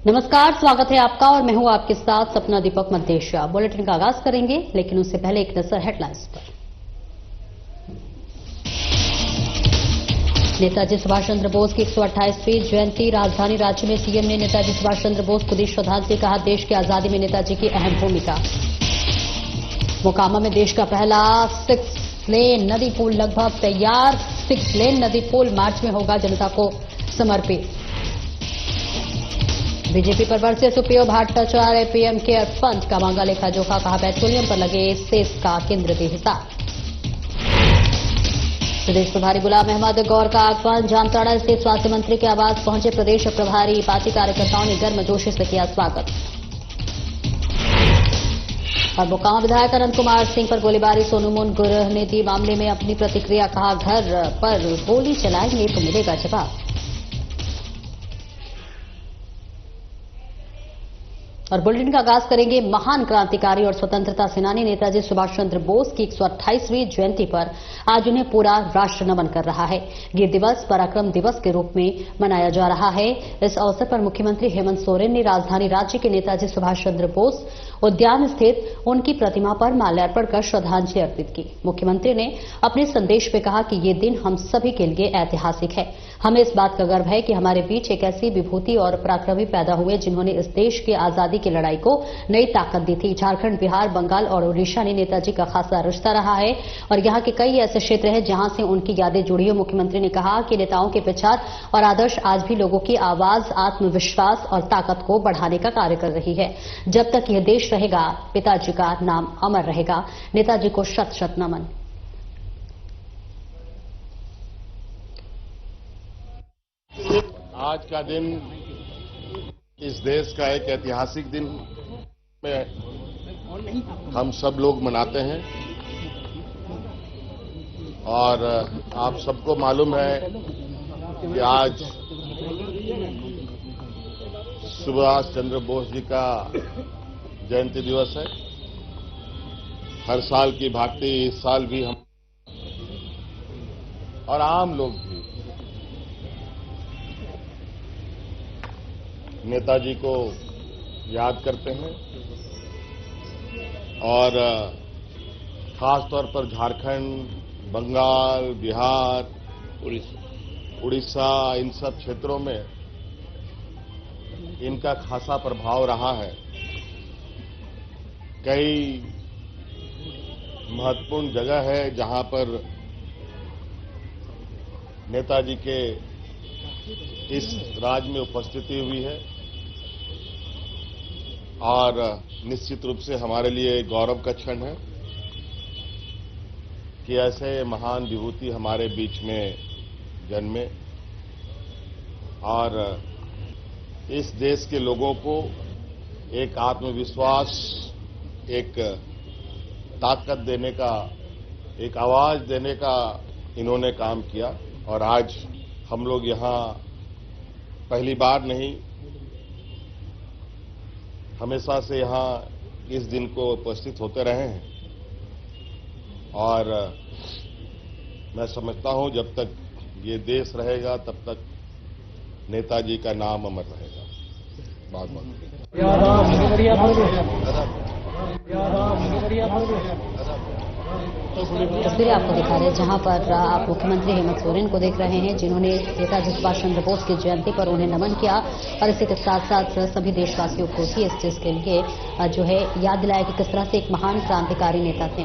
नमस्कार, स्वागत है आपका और मैं हूं आपके साथ सपना दीपक मध्य। बुलेटिन का आगाज करेंगे, लेकिन उससे पहले एक नजर हेडलाइंस पर। नेताजी सुभाष चंद्र बोस की 128वीं जयंती, राजधानी रांची में सीएम ने नेताजी सुभाष चंद्र बोस को दी श्रद्धांजलि, कहा देश की आजादी में नेताजी की अहम भूमिका। मोकामा में देश का पहला 6 लेन नदी पुल लगभग तैयार। 6 लेन नदी पुल मार्च में होगा जनता को समर्पित। बीजेपी पर बरसे Supriyo Bhattacharya PM care fund का मांगा लेखा जोखा, कहा पेट्रोलियम पर लगे सेस का केंद्र दे हिसाब। प्रदेश प्रभारी गुलाम अहमद गौर का आगमन, जामताड़ा स्थित स्वास्थ्य मंत्री के आवास पहुंचे प्रदेश प्रभारी, पार्टी कार्यकर्ताओं ने गर्मजोशी से किया स्वागत। और मोकामा विधायक अनंत कुमार सिंह पर गोलीबारी, सोनू मुन गुरह ने दी मामले में अपनी प्रतिक्रिया, कहा घर पर गोली चलाएंगे तो मिलेगा जवाब। और बुलेटिन का आगाज करेंगे महान क्रांतिकारी और स्वतंत्रता सेनानी नेताजी सुभाष चंद्र बोस की 128वीं जयंती पर। आज उन्हें पूरा राष्ट्र नमन कर रहा है। ये दिवस पराक्रम दिवस के रूप में मनाया जा रहा है। इस अवसर पर मुख्यमंत्री हेमंत सोरेन ने राजधानी रांची के नेताजी सुभाष चंद्र बोस उद्यान स्थित उनकी प्रतिमा पर माल्यार्पण कर श्रद्धांजलि अर्पित की। मुख्यमंत्री ने अपने संदेश में कहा कि ये दिन हम सभी के लिए ऐतिहासिक है। हमें इस बात का गर्व है कि हमारे बीच एक ऐसी विभूति और पराक्रमी पैदा हुए जिन्होंने इस देश की आजादी की लड़ाई को नई ताकत दी थी। झारखंड, बिहार, बंगाल और ओडिशा ने नेताजी का खासा रिश्ता रहा है और यहां के कई ऐसे क्षेत्र हैं जहां से उनकी यादें जुड़ी हैं। मुख्यमंत्री ने कहा कि नेताओं के विचार और आदर्श आज भी लोगों की आवाज, आत्मविश्वास और ताकत को बढ़ाने का कार्य कर रही है। जब तक यह देश रहेगा, पिताजी का नाम अमर रहेगा। नेताजी को शत शत नमन। आज का दिन इस देश का एक ऐतिहासिक दिन में हम सब लोग मनाते हैं और आप सबको मालूम है कि आज सुभाष चंद्र बोस जी का जयंती दिवस है। हर साल की भांति इस साल भी हम और आम लोग भी नेताजी को याद करते हैं और खास तौर पर झारखंड, बंगाल, बिहार, उड़ीसा इन सब क्षेत्रों में इनका खासा प्रभाव रहा है। कई महत्वपूर्ण जगह है जहां पर नेताजी के इस राज्य में उपस्थिति हुई है और निश्चित रूप से हमारे लिए गौरव का क्षण है कि ऐसे महान विभूति हमारे बीच में जन्मे और इस देश के लोगों को एक आत्मविश्वास, एक ताकत देने का, एक आवाज देने का इन्होंने काम किया। और आज हम लोग यहां पहली बार नहीं, हमेशा से यहां इस दिन को उपस्थित होते रहे हैं और मैं समझता हूं जब तक ये देश रहेगा तब तक नेताजी का नाम अमर रहेगा। बहुत बहुत तस्वीरें आपको दिखा रहे हैं जहां पर आप मुख्यमंत्री हेमंत सोरेन को देख रहे हैं, जिन्होंने नेताजी सुभाष चंद्र बोस की जयंती पर उन्हें नमन किया और इसी के साथ साथ सभी देशवासियों को भी इस चीज के लिए जो है याद दिलाया कि किस तरह से एक महान क्रांतिकारी नेता थे।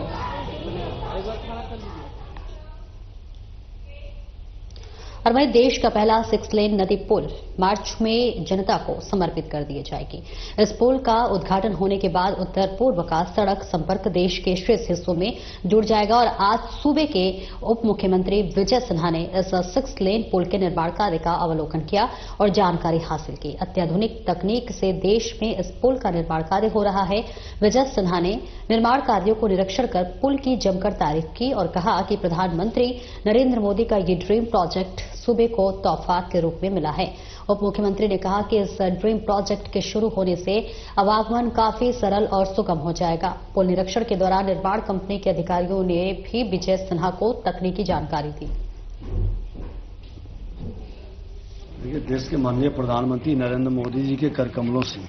और वहीं देश का पहला 6 लेन नदी पुल मार्च में जनता को समर्पित कर दी जाएगी। इस पुल का उद्घाटन होने के बाद उत्तर पूर्व का सड़क संपर्क देश के शेष हिस्सों में जुड़ जाएगा और आज सूबे के उप मुख्यमंत्री विजय सिन्हा ने इस 6 लेन पुल के निर्माण कार्य का अवलोकन किया और जानकारी हासिल की। अत्याधुनिक तकनीक से देश में इस पुल का निर्माण कार्य हो रहा है। विजय सिन्हा ने निर्माण कार्यों को निरीक्षण कर पुल की जमकर तारीफ की और कहा कि प्रधानमंत्री नरेंद्र मोदी का ये ड्रीम प्रोजेक्ट सूबे को तोहफा के रूप में मिला है। उप मुख्यमंत्री ने कहा कि इस ड्रीम प्रोजेक्ट के शुरू होने से आवागमन काफी सरल और सुगम हो जाएगा। पुल निरीक्षण के दौरान निर्माण कंपनी के अधिकारियों ने भी विजय सिन्हा को तकनीकी जानकारी दी। देखिए, देश के माननीय प्रधानमंत्री नरेंद्र मोदी जी के कर कमलों से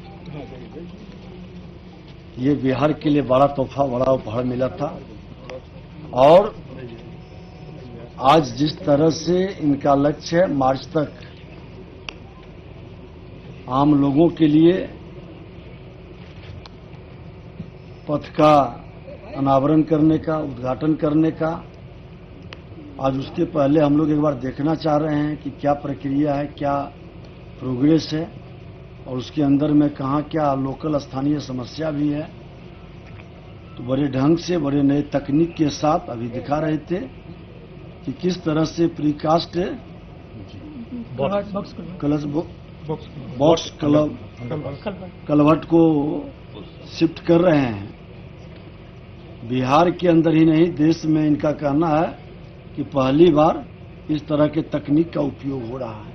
ये बिहार के लिए बड़ा तोहफा, बड़ा उपहार मिला था। और आज जिस तरह से इनका लक्ष्य है मार्च तक आम लोगों के लिए पथ का अनावरण करने का, उद्घाटन करने का, आज उसके पहले हम लोग एक बार देखना चाह रहे हैं कि क्या प्रक्रिया है, क्या प्रोग्रेस है और उसके अंदर में कहाँ क्या लोकल स्थानीय समस्या भी है। तो बड़े ढंग से, बड़े नए तकनीक के साथ अभी दिखा रहे थे कि किस तरह से प्रीकास्ट बॉक्स कलवर्ट को शिफ्ट कर रहे हैं। बिहार के अंदर ही नहीं, देश में इनका कहना है कि पहली बार इस तरह के तकनीक का उपयोग हो रहा है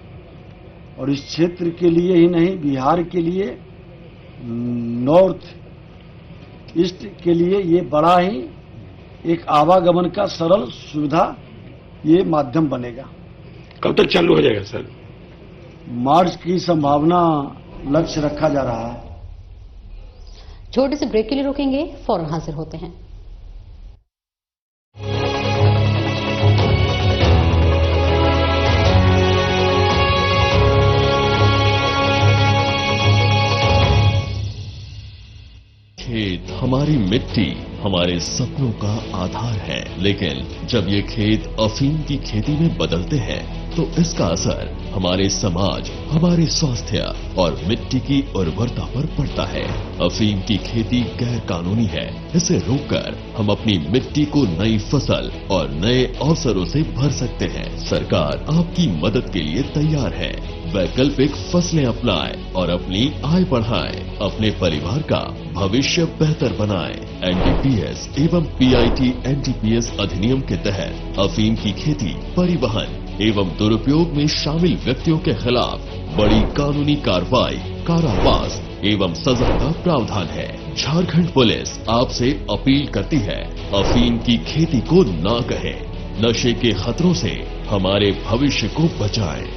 और इस क्षेत्र के लिए ही नहीं, बिहार के लिए, नॉर्थ ईस्ट के लिए ये बड़ा ही एक आवागमन का सरल सुविधा ये माध्यम बनेगा। कब तक चालू हो जाएगा सर? मार्च की संभावना लक्ष्य रखा जा रहा है। छोटे से ब्रेक के लिए रुकेंगे, फौरन हाजिर होते हैं। खेत हमारी मिट्टी, हमारे सपनों का आधार है, लेकिन जब ये खेत अफीम की खेती में बदलते हैं तो इसका असर हमारे समाज, हमारे स्वास्थ्य और मिट्टी की उर्वरता पर पड़ता है। अफीम की खेती गैर कानूनी है। इसे रोककर हम अपनी मिट्टी को नई फसल और नए अवसरों से भर सकते हैं। सरकार आपकी मदद के लिए तैयार है। वैकल्पिक फसलें अपनाएं और अपनी आय बढ़ाएं, अपने परिवार का भविष्य बेहतर बनाएं। एनडीपीएस एवं पीआईटी एनडीपीएस अधिनियम के तहत अफीम की खेती, परिवहन एवं दुरुपयोग में शामिल व्यक्तियों के खिलाफ बड़ी कानूनी कार्रवाई, कारावास एवं सजा का प्रावधान है। झारखंड पुलिस आपसे अपील करती है, अफीम की खेती को ना करें। नशे के खतरों से हमारे भविष्य को बचाएं।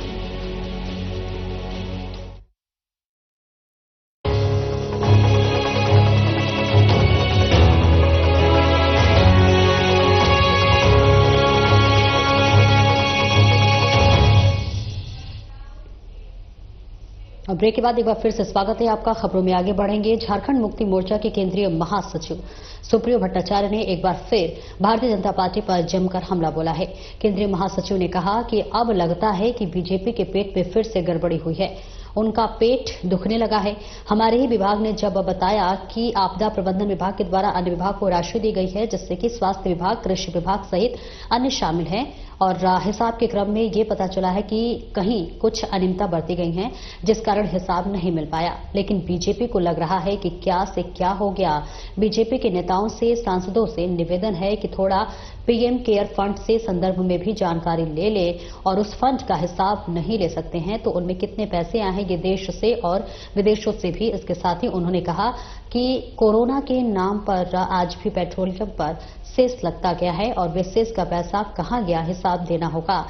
ब्रेक के बाद एक बार फिर से स्वागत है आपका। खबरों में आगे बढ़ेंगे। झारखंड मुक्ति मोर्चा के केंद्रीय महासचिव सुप्रियो भट्टाचार्य ने एक बार फिर भारतीय जनता पार्टी पर जमकर हमला बोला है। केंद्रीय महासचिव ने कहा कि अब लगता है कि बीजेपी के पेट में फिर से गड़बड़ी हुई है, उनका पेट दुखने लगा है। हमारे ही विभाग ने जब बताया कि आपदा प्रबंधन विभाग के द्वारा अन्य विभाग को राशि दी गई है, जिससे कि स्वास्थ्य विभाग, कृषि विभाग सहित अन्य शामिल हैं, और हिसाब के क्रम में ये पता चला है कि कहीं कुछ अनियमितता बरती गई हैं, जिस कारण हिसाब नहीं मिल पाया। लेकिन बीजेपी को लग रहा है कि क्या से क्या हो गया। बीजेपी के नेताओं से, सांसदों से निवेदन है कि थोड़ा पीएम केयर फंड से संदर्भ में भी जानकारी ले ले, और उस फंड का हिसाब नहीं ले सकते हैं तो उनमें कितने पैसे आए हैं, ये देश से और विदेशों से भी। इसके साथ ही उन्होंने कहा कि कोरोना के नाम पर आज भी पेट्रोलियम पर सेस लगता गया है और वे सेस का पैसा कहां गया, हिसाब देना होगा।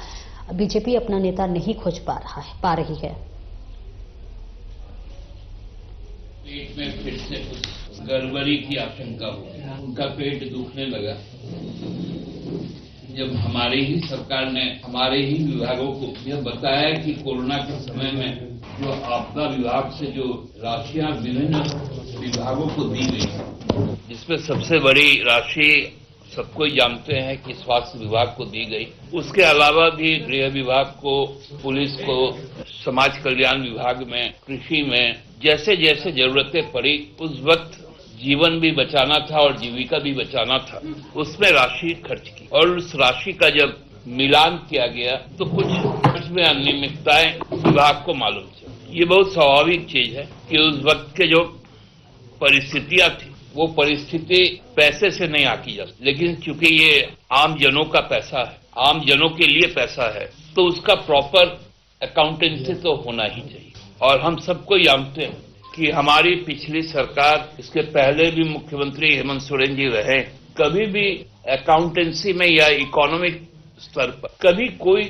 बीजेपी अपना नेता नहीं खोज पा रही है। पेट में फिर से कुछ गड़बड़ी की आशंका हो, उनका पेट दुखने लगा जब हमारी ही सरकार ने हमारे ही विभागों को यह बताया कि कोरोना के समय में जो आपदा विभाग से जो राशियां विभिन्न विभागों को दी गई, जिसमें सबसे बड़ी राशि सबको ही जानते हैं कि स्वास्थ्य विभाग को दी गई। उसके अलावा भी गृह विभाग को, पुलिस को, समाज कल्याण विभाग में, कृषि में जैसे जैसे जरूरतें पड़ी, उस वक्त जीवन भी बचाना था और जीविका भी बचाना था, उसमें राशि खर्च की। और उस राशि का जब मिलान किया गया तो कुछ खर्च में अनियमितताएं विभाग को मालूम चली। ये बहुत स्वाभाविक चीज है कि उस वक्त के जो परिस्थितियां थी, वो परिस्थिति पैसे से नहीं आकी जा सकती, लेकिन चूंकि ये आम जनों का पैसा है, आम जनों के लिए पैसा है, तो उसका प्रॉपर अकाउंटेंसी तो होना ही चाहिए। और हम सबको जानते हैं कि हमारी पिछली सरकार, इसके पहले भी मुख्यमंत्री हेमंत सोरेन जी रहे, कभी भी अकाउंटेंसी में या इकोनॉमिक स्तर पर कभी कोई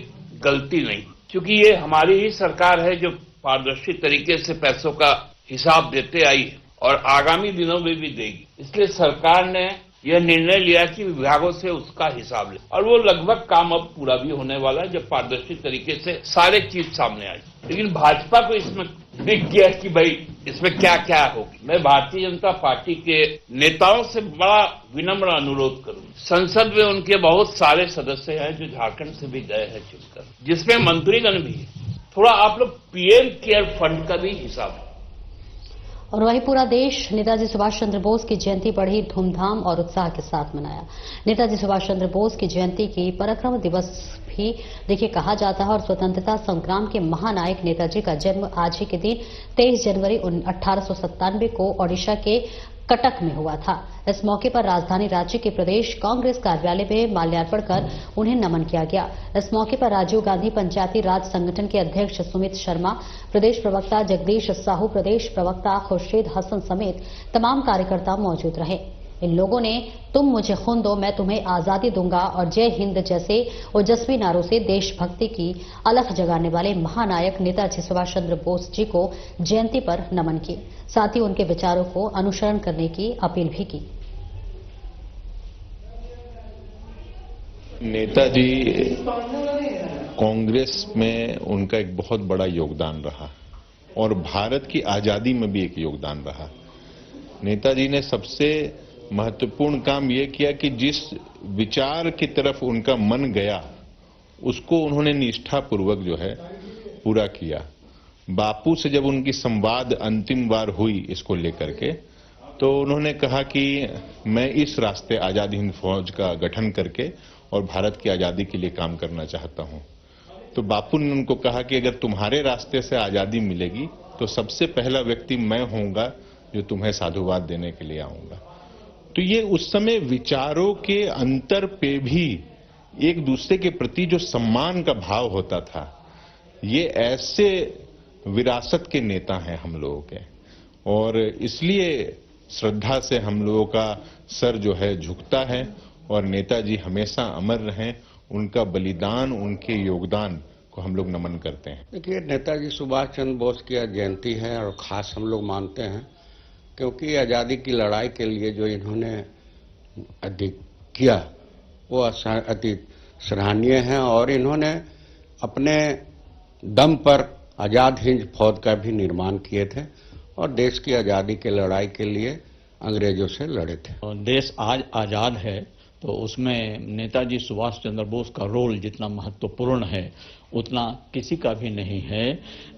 गलती नहीं। क्योंकि ये हमारी ही सरकार है जो पारदर्शी तरीके से पैसों का हिसाब देते आई है और आगामी दिनों में भी देगी। इसलिए सरकार ने यह निर्णय लिया कि विभागों से उसका हिसाब ले और वो लगभग काम अब पूरा भी होने वाला है जब पारदर्शी तरीके से सारे चीज सामने आए। लेकिन भाजपा को इसमें दिख गया कि भाई इसमें क्या क्या होगी। मैं भारतीय जनता पार्टी के नेताओं से बड़ा विनम्र अनुरोध करूंगा, संसद में उनके बहुत सारे सदस्य हैं जो झारखंड से भी गए हैं चुनकर, जिसमें मंत्रीगण भी है। थोड़ा आप लोग पीएम केयर फंड का भी हिसाब। और वहीं पूरा देश नेताजी सुभाष चंद्र बोस की जयंती बड़ी धूमधाम और उत्साह के साथ मनाया। नेताजी सुभाष चंद्र बोस की जयंती की पराक्रम दिवस भी देखिए कहा जाता है और स्वतंत्रता संग्राम के महानायक नेताजी का जन्म आज ही के दिन 23 जनवरी 1897 को ओडिशा के कटक में हुआ था। इस मौके पर राजधानी रांची के प्रदेश कांग्रेस कार्यालय में माल्यार्पण कर उन्हें नमन किया गया। इस मौके पर राजीव गांधी पंचायती राज संगठन के अध्यक्ष सुमित शर्मा, प्रदेश प्रवक्ता जगदीश साहू, प्रदेश प्रवक्ता खुर्शीद हसन समेत तमाम कार्यकर्ता मौजूद रहे। इन लोगों ने तुम मुझे खून दो मैं तुम्हें आजादी दूंगा और जय हिंद जैसे ओजस्वी नारों से देशभक्ति की अलख जगाने वाले महानायक नेताजी सुभाष चंद्र बोस जी को जयंती पर नमन किए। साथ ही उनके विचारों को अनुसरण करने की अपील भी की। नेताजी कांग्रेस में उनका एक बहुत बड़ा योगदान रहा और भारत की आजादी में भी एक योगदान रहा। नेताजी ने सबसे महत्वपूर्ण काम यह किया कि जिस विचार की तरफ उनका मन गया उसको उन्होंने निष्ठापूर्वक जो है पूरा किया। बापू से जब उनकी संवाद अंतिम बार हुई इसको लेकर के, तो उन्होंने कहा कि मैं इस रास्ते आजाद हिंद फौज का गठन करके और भारत की आजादी के लिए काम करना चाहता हूं। तो बापू ने उनको कहा कि अगर तुम्हारे रास्ते से आजादी मिलेगी तो सबसे पहला व्यक्ति मैं होऊंगा जो तुम्हें साधुवाद देने के लिए आऊंगा। तो ये उस समय विचारों के अंतर पे भी एक दूसरे के प्रति जो सम्मान का भाव होता था, ये ऐसे विरासत के नेता हैं हम लोगों के और इसलिए श्रद्धा से हम लोगों का सर जो है झुकता है और नेताजी हमेशा अमर रहें। उनका बलिदान, उनके योगदान को हम लोग नमन करते हैं। देखिए, नेताजी सुभाष चंद्र बोस की जयंती है और खास हम लोग मानते हैं क्योंकि आज़ादी की लड़ाई के लिए जो इन्होंने अधिक किया वो अति सराहनीय है और इन्होंने अपने दम पर आज़ाद हिंद फौज का भी निर्माण किए थे और देश की आज़ादी की लड़ाई के लिए अंग्रेजों से लड़े थे। देश आज आज़ाद है तो उसमें नेताजी सुभाष चंद्र बोस का रोल जितना महत्वपूर्ण है उतना किसी का भी नहीं है।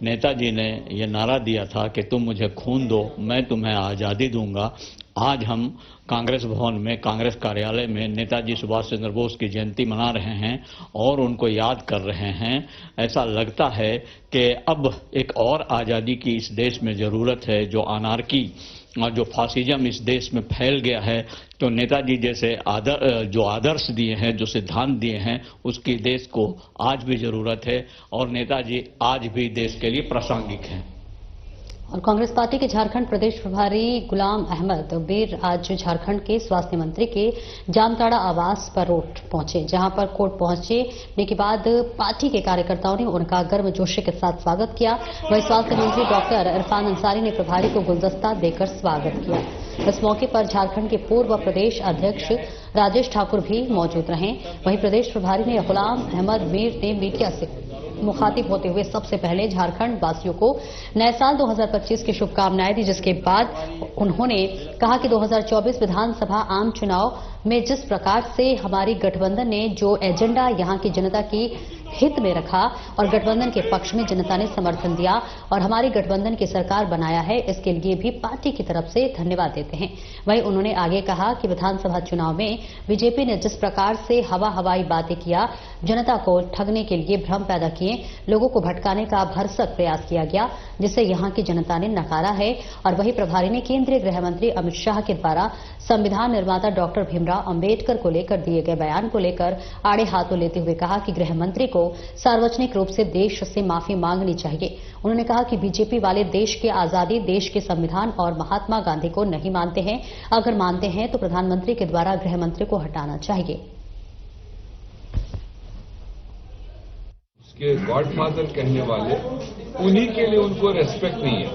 नेताजी ने यह नारा दिया था कि तुम मुझे खून दो मैं तुम्हें आज़ादी दूंगा। आज हम कांग्रेस भवन में, कांग्रेस कार्यालय में नेताजी सुभाष चंद्र बोस की जयंती मना रहे हैं और उनको याद कर रहे हैं। ऐसा लगता है कि अब एक और आज़ादी की इस देश में ज़रूरत है। जो अनार्की और जो फासिज्म इस देश में फैल गया है, तो नेताजी जैसे जो आदर्श दिए हैं, जो सिद्धांत दिए हैं, उसकी देश को आज भी जरूरत है और नेताजी आज भी देश के लिए प्रासंगिक हैं। और कांग्रेस पार्टी के झारखंड प्रदेश प्रभारी गुलाम अहमद बेर आज झारखंड के स्वास्थ्य मंत्री के जामताड़ा आवास पर कोर्ट पहुंचे, जहां पर कोर्ट पहुंचने के बाद पार्टी के कार्यकर्ताओं ने उनका गर्मजोशी के साथ स्वागत किया। वहीं स्वास्थ्य मंत्री डॉक्टर इरफान अंसारी ने प्रभारी को गुलदस्ता देकर स्वागत किया। इस मौके पर झारखंड के पूर्व प्रदेश अध्यक्ष राजेश ठाकुर भी मौजूद रहे। वहीं प्रदेश प्रभारी ने गुलाम अहमद बेर ने मीडिया से मुखातिब होते हुए सबसे पहले झारखंड वासियों को नए साल 2025 की शुभकामनाएं दी, जिसके बाद उन्होंने कहा कि 2024 विधानसभा आम चुनाव में जिस प्रकार से हमारी गठबंधन ने जो एजेंडा यहां की जनता की हित में रखा और गठबंधन के पक्ष में जनता ने समर्थन दिया और हमारी गठबंधन की सरकार बनाया है, इसके लिए भी पार्टी की तरफ से धन्यवाद देते हैं। वहीं उन्होंने आगे कहा कि विधानसभा चुनाव में बीजेपी ने जिस प्रकार से हवाई बातें किया, जनता को ठगने के लिए भ्रम पैदा किए, लोगों को भटकाने का भरसक प्रयास किया गया, जिसे यहां की जनता ने नकारा है। और वहीं प्रभारी ने केंद्रीय गृह मंत्री अमित शाह के द्वारा संविधान निर्माता डॉक्टर भीमराव अंबेडकर को लेकर दिए गए बयान को लेकर आड़े हाथों लेते हुए कहा कि गृह मंत्री को सार्वजनिक रूप से देश से माफी मांगनी चाहिए। उन्होंने कहा कि बीजेपी वाले देश की आजादी, देश के संविधान और महात्मा गांधी को नहीं मानते हैं। अगर मानते हैं तो प्रधानमंत्री के द्वारा गृह मंत्री को हटाना चाहिए। के गॉडफादर कहने वाले, उन्हीं के लिए उनको रेस्पेक्ट नहीं है।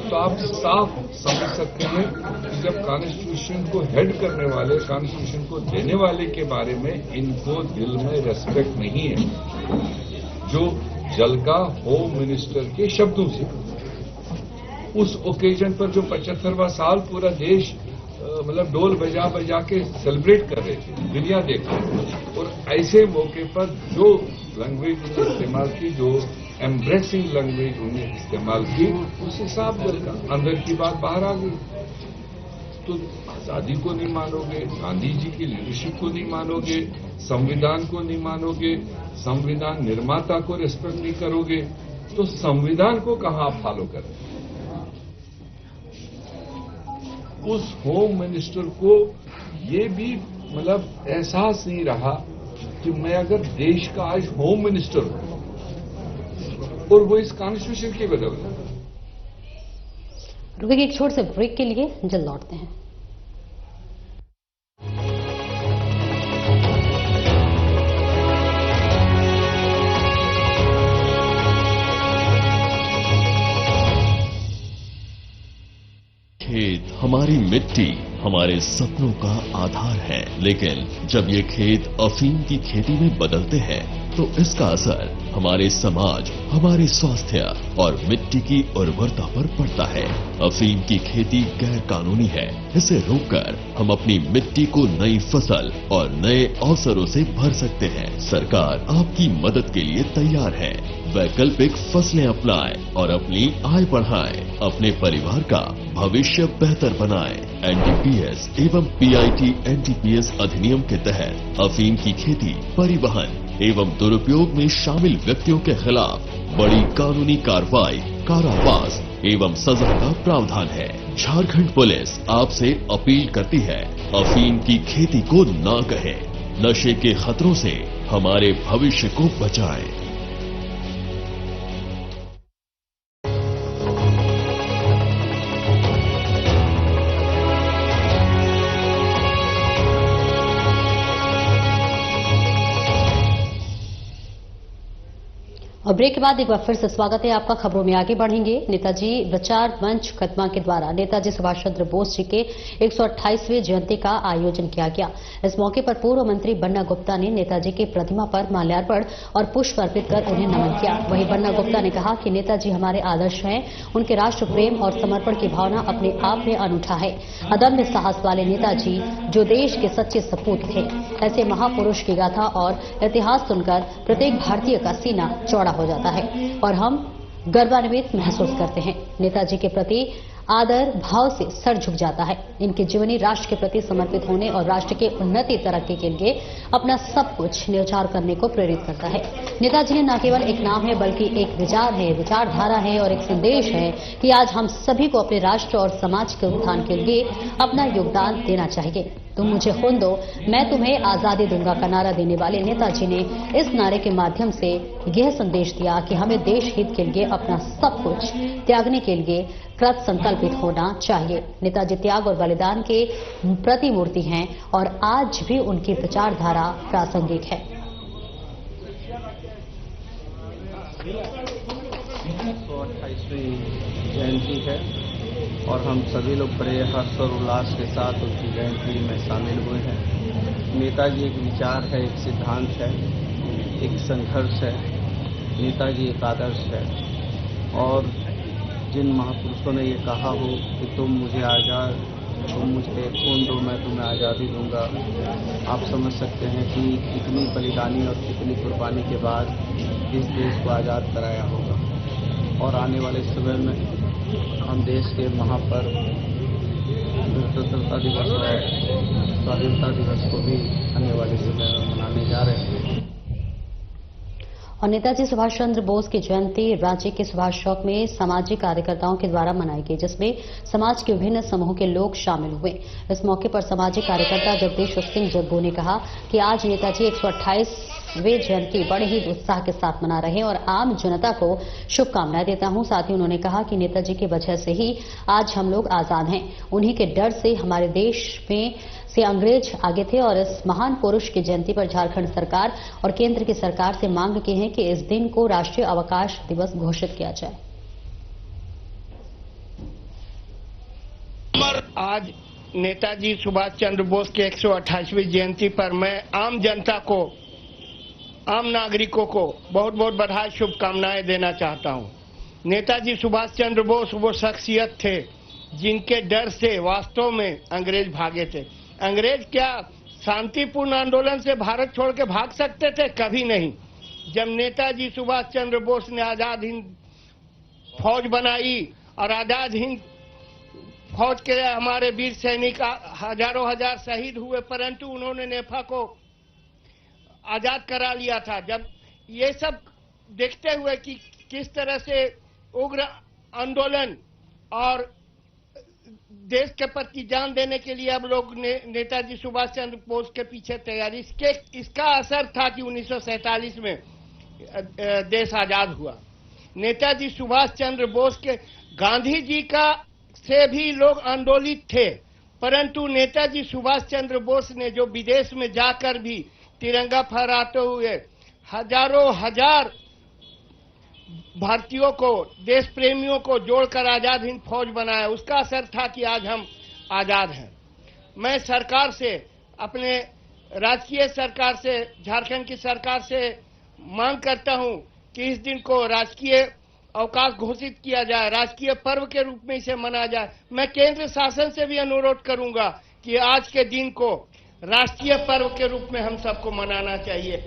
तो आप साफ समझ सकते हैं कि जब कॉन्स्टिट्यूशन को हेड करने वाले, कॉन्स्टिट्यूशन को देने वाले के बारे में इनको दिल में रेस्पेक्ट नहीं है, जो जलगा होम मिनिस्टर के शब्दों से उस ओकेजन पर जो 75वां साल पूरा देश मतलब ढोल बजा बजा के सेलिब्रेट कर रहे थे, दुनिया देख रही थी, और ऐसे मौके पर जो लैंग्वेज उन्होंने इस्तेमाल की, जो एम्ब्रेसिंग लैंग्वेज उन्होंने इस्तेमाल की, उससे साफ अंदर की बात बाहर आ गई। तो आजादी को नहीं मानोगे, गांधी जी की लीडरशिप को नहीं मानोगे, संविधान को नहीं मानोगे, संविधान निर्माता को रेस्पेक्ट नहीं करोगे, तो संविधान को कहां आप फॉलो करें? उस होम मिनिस्टर को ये भी मतलब एहसास नहीं रहा कि मैं अगर देश का आज होम मिनिस्टर हूं और वो इस कॉन्स्टिट्यूशन की बदौलत। रुकेंगे एक छोटे से ब्रेक के लिए, जल्द लौटते हैं। खेत हमारी मिट्टी हमारे सपनों का आधार है, लेकिन जब ये खेत अफीम की खेती में बदलते हैं तो इसका असर हमारे समाज, हमारे स्वास्थ्य और मिट्टी की उर्वरता पर पड़ता है। अफीम की खेती गैर कानूनी है। इसे रोककर हम अपनी मिट्टी को नई फसल और नए अवसरों से भर सकते हैं। सरकार आपकी मदद के लिए तैयार है। वैकल्पिक फसलें अपनाएं और अपनी आय बढ़ाएं, अपने परिवार का भविष्य बेहतर बनाएं। एनडीपीएस एवं पीआईटी एनडीपीएस अधिनियम के तहत अफीम की खेती, परिवहन एवं दुरुपयोग में शामिल व्यक्तियों के खिलाफ बड़ी कानूनी कार्रवाई, कारावास एवं सजा का प्रावधान है। झारखंड पुलिस आपसे अपील करती है, अफीम की खेती को ना कहें। नशे के खतरों से हमारे भविष्य को बचाएं। और ब्रेक के बाद एक बार फिर से स्वागत है आपका। खबरों में आगे बढ़ेंगे। नेताजी विचार मंच कदमा के द्वारा नेताजी सुभाष चंद्र बोस जी के 128वें जयंती का आयोजन किया गया। इस मौके पर पूर्व मंत्री बन्ना गुप्ता ने नेताजी की प्रतिमा पर माल्यार्पण और पुष्प अर्पित कर उन्हें नमन किया। वहीं बन्ना गुप्ता ने कहा कि नेताजी हमारे आदर्श हैं। उनके राष्ट्र प्रेम और समर्पण की भावना अपने आप में अनूठा है। अदम्य साहस वाले नेताजी जो देश के सच्चे सपूत थे। ऐसे महापुरुष की गाथा और इतिहास सुनकर प्रत्येक भारतीय का सीना चौड़ा हो जाता है और हम गर्वान्वित महसूस करते हैं। नेताजी के प्रति आदर भाव से सर झुक जाता है। इनकी जीवनी राष्ट्र के प्रति समर्पित होने और राष्ट्र के उन्नति तरक्की के लिए अपना सब कुछ न्यौछावर करने को प्रेरित करता है। नेताजी न केवल एक नाम है बल्कि एक विचार है, विचारधारा है और एक संदेश है कि आज हम सभी को अपने राष्ट्र और समाज के उत्थान के लिए अपना योगदान देना चाहिए। तुम मुझे खून दो, मैं तुम्हें आजादी दूंगा का नारा देने वाले नेताजी ने इस नारे के माध्यम से यह संदेश दिया कि हमें देश हित के लिए अपना सब कुछ त्यागने के लिए कृत संकल्पित होना चाहिए। नेताजी त्याग और बलिदान के प्रतिमूर्ति हैं और आज भी उनकी विचारधारा प्रासंगिक है। 128वीं जयंती है और हम सभी लोग बड़े हर्ष और उल्लास के साथ उनकी जयंती में शामिल हुए हैं। नेताजी एक विचार है, एक सिद्धांत है, एक संघर्ष है। नेताजी एक आदर्श है और जिन महापुरुषों ने ये कहा हो कि तुम मुझे आज़ाद, तुम मुझे खून दो, मैं तुम्हें आज़ादी दूंगा, आप समझ सकते हैं कि कितनी बलिदानी और कितनी कुर्बानी के बाद इस देश को आज़ाद कराया होगा। और आने वाले समय में हम देश के महापर्व स्वतंत्रता दिवस है, स्वाधीनता दिवस को भी आने वाले समय में मनाने जा रहे हैं। और नेताजी सुभाष चंद्र बोस की जयंती रांची के सुभाष चौक में सामाजिक कार्यकर्ताओं के द्वारा मनाई गई, जिसमें समाज के विभिन्न समूहों के लोग शामिल हुए। इस मौके पर सामाजिक कार्यकर्ता जगदीश सिंह जग्गू ने कहा कि आज नेताजी 128 वे जयंती बड़े ही उत्साह के साथ मना रहे हैं और आम जनता को शुभकामनाएं देता हूं। साथ ही उन्होंने कहा कि नेताजी की वजह से ही आज हम लोग आजाद हैं। उन्हीं के डर से हमारे देश में से अंग्रेज आगे थे और इस महान पुरुष की जयंती पर झारखंड सरकार और केंद्र की सरकार से मांग की है कि इस दिन को राष्ट्रीय अवकाश दिवस घोषित किया जाए। आज नेताजी सुभाष चंद्र बोस के 128वीं जयंती पर मैं आम जनता को, आम नागरिकों को बहुत बहुत बधाई शुभकामनाएं देना चाहता हूं। नेताजी सुभाष चंद्र बोस वो शख्सियत थे जिनके डर से वास्तव में अंग्रेज भागे थे। अंग्रेज क्या शांतिपूर्ण आंदोलन से भारत छोड़ के भाग सकते थे? कभी नहीं। जब नेताजी सुभाष चंद्र बोस ने आजाद हिंद फौज बनाई और आजाद हिंद फौज के हमारे वीर सैनिक हजारों हजार शहीद हुए, परंतु उन्होंने नेफा को आजाद करा लिया था। जब ये सब देखते हुए कि किस तरह से उग्र आंदोलन और देश के प्रति जान देने के लिए अब लोग नेताजी सुभाष चंद्र बोस के पीछे तैयारी, इसका असर था कि 1947 में देश आजाद हुआ। नेताजी सुभाष चंद्र बोस के, गांधी जी का से भी लोग आंदोलित थे, परंतु नेताजी सुभाष चंद्र बोस ने जो विदेश में जाकर भी तिरंगा फहराते हुए हजारों हजार भारतीयों को, देश प्रेमियों को जोड़कर आजाद हिंद फौज बनाया, उसका असर था कि आज हम आजाद हैं। मैं सरकार से, अपने राजकीय सरकार से, झारखंड की सरकार से मांग करता हूं कि इस दिन को राजकीय अवकाश घोषित किया जाए, राजकीय पर्व के रूप में इसे मनाया जाए। मैं केंद्र शासन से भी अनुरोध करूंगा कि आज के दिन को राष्ट्रीय पर्व के रूप में हम सबको मनाना चाहिए।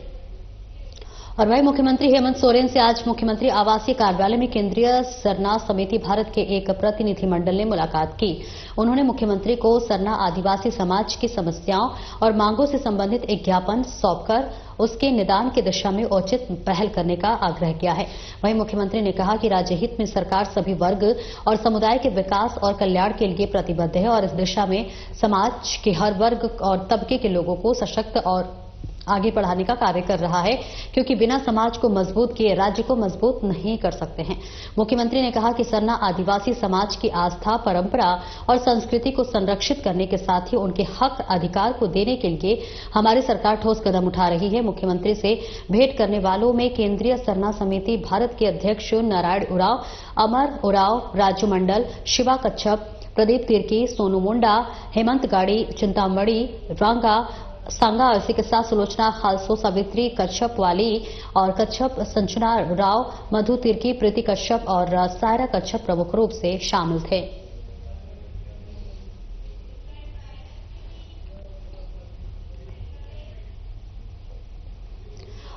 और वही मुख्यमंत्री हेमंत सोरेन से आज मुख्यमंत्री आवासीय कार्यालय में केंद्रीय सरना समिति भारत के एक प्रतिनिधिमंडल ने मुलाकात की। उन्होंने मुख्यमंत्री को सरना आदिवासी समाज की समस्याओं और मांगों से संबंधित एक ज्ञापन सौंपकर उसके निदान की दिशा में उचित पहल करने का आग्रह किया है। वहीं मुख्यमंत्री ने कहा कि राज्य हित में सरकार सभी वर्ग और समुदाय के विकास और कल्याण के लिए प्रतिबद्ध है और इस दिशा में समाज के हर वर्ग और तबके के लोगों को सशक्त और आगे बढ़ाने का कार्य कर रहा है, क्योंकि बिना समाज को मजबूत किए राज्य को मजबूत नहीं कर सकते हैं। मुख्यमंत्री ने कहा कि सरना आदिवासी समाज की आस्था, परंपरा और संस्कृति को संरक्षित करने के साथ ही उनके हक अधिकार को देने के लिए हमारी सरकार ठोस कदम उठा रही है। मुख्यमंत्री से भेंट करने वालों में केंद्रीय सरना समिति भारत के अध्यक्ष नारायण उरांव, अमर उरांव, राजू मंडल, शिवा कच्छप, प्रदीप तिर्की, सोनू मुंडा, हेमंत गाड़ी, चिंतामणि रांगा, सांगा, इसी के साथ सुलोचना खालसो, सावित्री कच्छप वाली और कच्छप, संजना राव, मधु तिर्की, प्रीति कच्छप और सायरा कच्छप प्रमुख रूप से शामिल थे।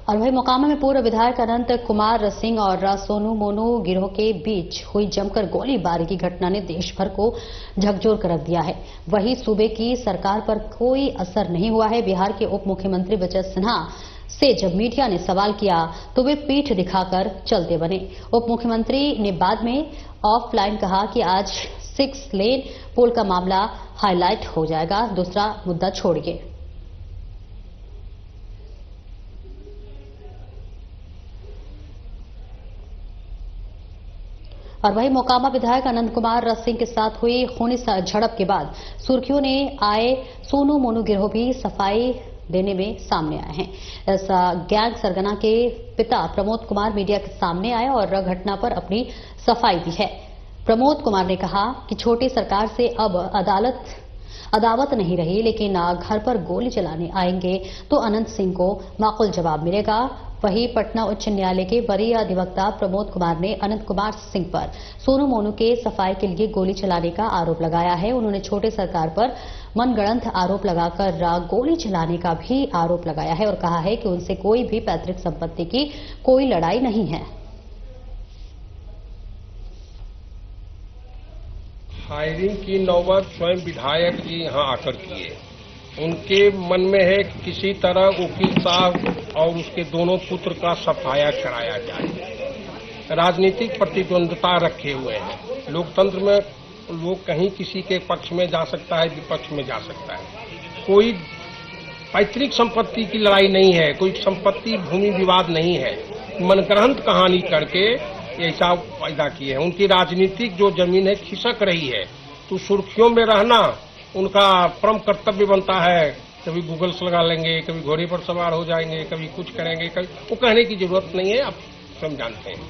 और वही मोकामा में पूर्व विधायक अनंत कुमार सिंह और सोनू मोनू गिरोह के बीच हुई जमकर गोलीबारी की घटना ने देश भर को झकझोर कर रख दिया है। वही सूबे की सरकार पर कोई असर नहीं हुआ है। बिहार के उप मुख्यमंत्री विजय सिन्हा से जब मीडिया ने सवाल किया तो वे पीठ दिखाकर चलते बने। उप मुख्यमंत्री ने बाद में ऑफलाइन कहा कि आज 6 लेन पुल का मामला हाईलाइट हो जाएगा, दूसरा मुद्दा छोड़िए। और वही मोकामा विधायक अनंत कुमार सिंह के साथ हुई खूनी झड़प के बाद सुर्खियों ने आए सोनू मोनू गिरोह भी सफाई देने में सामने आए हैं। इस गैंग सरगना के पिता प्रमोद कुमार मीडिया के सामने आए और घटना पर अपनी सफाई दी है। प्रमोद कुमार ने कहा कि छोटी सरकार से अब अदावत नहीं रही, लेकिन घर पर गोली चलाने आएंगे तो अनंत सिंह को माकूल जवाब मिलेगा। वहीं पटना उच्च न्यायालय के वरीय अधिवक्ता प्रमोद कुमार ने अनंत कुमार सिंह पर सोनू मोनू के सफाई के लिए गोली चलाने का आरोप लगाया है। उन्होंने छोटे सरकार पर मनगढ़ंत आरोप लगाकर गोली चलाने का भी आरोप लगाया है और कहा है कि उनसे कोई भी पैतृक संपत्ति की कोई लड़ाई नहीं है। फायरिंग की नौबत स्वयं विधायक जी यहां आकर किए। उनके मन में है कि किसी तरह वकील साहब और उसके दोनों पुत्र का सफाया कराया जाए। राजनीतिक प्रतिद्वंद्विता रखे हुए हैं। लोकतंत्र में लोग कहीं किसी के पक्ष में जा सकता है, विपक्ष में जा सकता है। कोई पैतृक संपत्ति की लड़ाई नहीं है, कोई संपत्ति भूमि विवाद नहीं है। मनगढ़ंत कहानी करके ऐसा पैदा किए हैं। उनकी राजनीतिक जो जमीन है खिसक रही है, तो सुर्खियों में रहना उनका परम कर्तव्य बनता है। कभी गूगल्स लगा लेंगे, कभी घोड़े पर सवार हो जाएंगे, कभी कुछ करेंगे, कभी वो कहने की जरूरत नहीं है, आप स्वयं जानते हैं।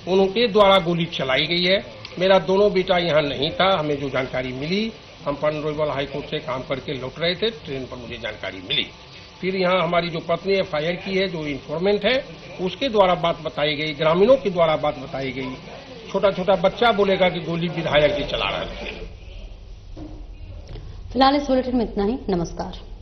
उनके द्वारा गोली चलाई गई है। मेरा दोनों बेटा यहाँ नहीं था, हमें जो जानकारी मिली, हम पंडरोल हाईकोर्ट से काम करके लौट रहे थे, ट्रेन पर मुझे जानकारी मिली। फिर यहाँ हमारी जो पत्नी एफआईआर की है, जो इन्फॉर्मेंट है, उसके द्वारा बात बताई गई, ग्रामीणों के द्वारा बात बताई गई। छोटा छोटा बच्चा बोलेगा कि गोली विधायक जी चला रहे थे। फिलहाल इस बुलेटिन में इतना ही। नमस्कार।